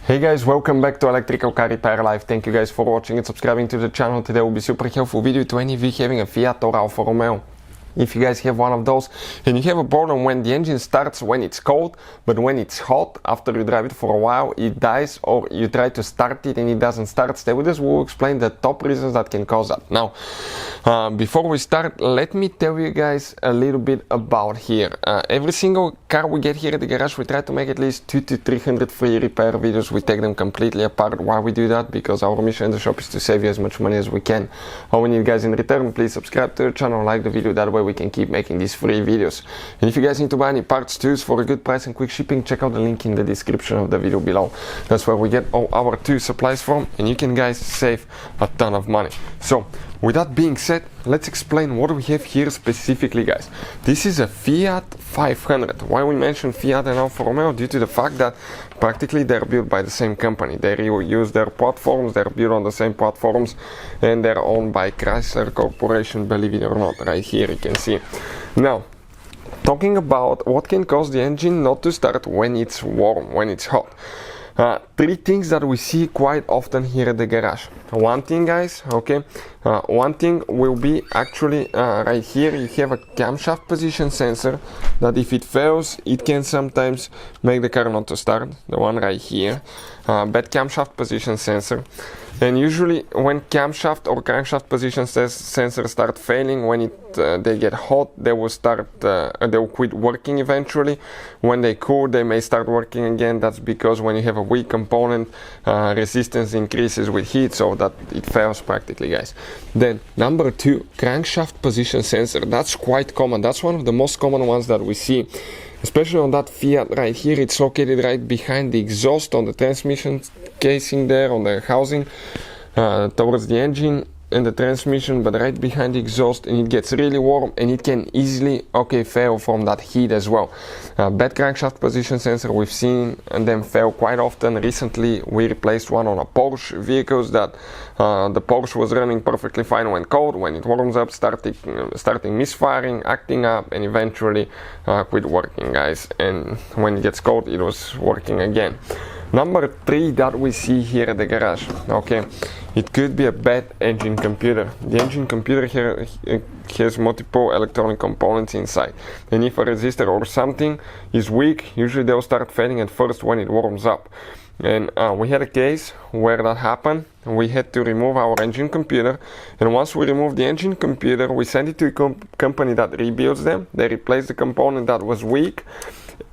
Hey guys, welcome back to Electrical Car Repair Live. Thank you guys for watching and subscribing to the channel. Today will be super helpful video to any of you having a Fiat or Alfa Romeo. If you guys have one of those and you have a problem when the engine starts when it's cold, but when it's hot, after you drive it for a while, it dies, or you try to start it and it doesn't start, stay with us. We'll explain the top reasons that can cause that. Now, before we start, let me tell you guys a little bit about here. Every single car we get here at the garage, we try to make at least 200 to 300 free repair videos. We take them completely apart. Why we do that? Because our mission in the shop is to save you as much money as we can. All we need, guys, in return, please subscribe to the channel, like the video, that way we can keep making these free videos. And if you guys need to buy any parts tools for a good price and quick shipping, check out the link in the description of the video below. That's where we get all our tool supplies from, and you can, guys, save a ton of money. So with that being said, let's explain what we have here specifically, guys. This is a Fiat 500. Why we mention Fiat and Alfa Romeo? Due to the fact that practically they're built by the same company. They reuse their platforms, they're built on the same platforms, and they're owned by Chrysler Corporation, believe it or not. Right here you can see. Now, talking about what can cause the engine not to start when it's warm, when it's hot. Three things that we see quite often here at the garage. One thing, guys, okay, one thing will be actually right here you have a camshaft position sensor that if it fails, it can sometimes make the car not to start. The one right here, bad camshaft position sensor. And usually when camshaft or crankshaft position sensors start failing, when they get hot, they will quit working eventually. When they cool, they may start working again. That's because when you have a weak component, resistance increases with heat, so that it fails practically, guys. Then number two, crankshaft position sensor. That's quite common. That's one of the most common ones that we see. Especially on that Fiat right here, it's located right behind the exhaust on the transmission casing there, on the housing, towards the engine and the transmission, but right behind the exhaust, and it gets really warm and it can easily, fail from that heat as well. Bad crankshaft position sensor, we've seen them fail quite often. Recently we replaced one on a Porsche vehicles that the Porsche was running perfectly fine when cold. When it warms up, starting misfiring, acting up, and eventually quit working, guys. And when it gets cold, it was working again. Number three that we see here at the garage, it could be a bad engine computer. The engine computer here has multiple electronic components inside, and if a resistor or something is weak, usually they'll start failing at first when it warms up. And we had a case where that happened. We had to remove our engine computer, and once we removed the engine computer, we sent it to a company that rebuilds them. They replaced the component that was weak,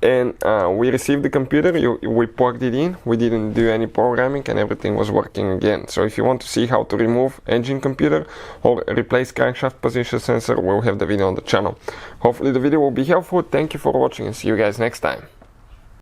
and we received the computer, we plugged it in, we didn't do any programming, and everything was working again. So if you want to see how to remove engine computer or replace crankshaft position sensor, we'll have the video on the channel. Hopefully the video will be helpful. Thank you for watching and see you guys next time.